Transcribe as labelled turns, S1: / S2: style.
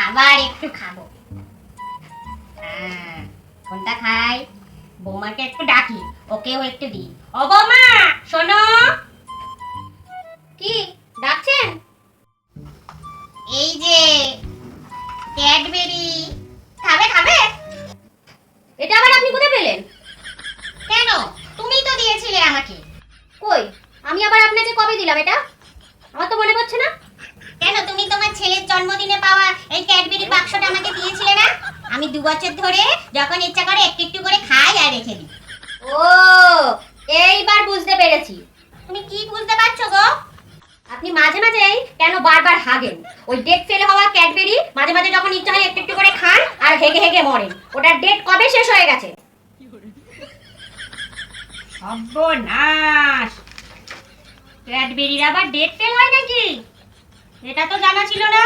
S1: আবার একটু খাবো। কোনটা খাই? বৌমাকে একটু ডাকি, ওকেও একটু দিই। ও বৌমা, শোনো। কি ডাকছেন? এই যে ক্যাডবেরি, খাবে খাবে? এটা আবার আপনি কোথায় পেলেন? কেন, তুমিই তো দিয়েছিলে আমাকে। কই, আমি আবার আপনাকে কবে দিলাম এটা? আমার তো মনে পড়ছে না। কেন, তুমি তোমার ছেলের জন্মদিনে পাওয়া এই ক্যাডবেরি বাক্সটা আমাকে দিয়েছিলে না? আমি 2 বছর ধরে যখন ইচ্ছা করে একটু একটু করে খাই আর রেখে দিই। ও, এইবার বুঝতে পেরেছি। তুমি কি বুঝতে পারছো গো? আপনি মাঝে মাঝেই কেন বারবার হাগেন? ওই ডেট ফেল হওয়া ক্যাডবেরি মাঝে মাঝে যখন ইচ্ছা হয় একটু একটু করে খান আর হেগে হেগে মরেন। ওটার ডেট কবে শেষ হয়ে গেছে? সর্বনাশ! ক্যাডবেরির আবার ডেট ফেল হয় নাকি? এটা তো জানা ছিল না।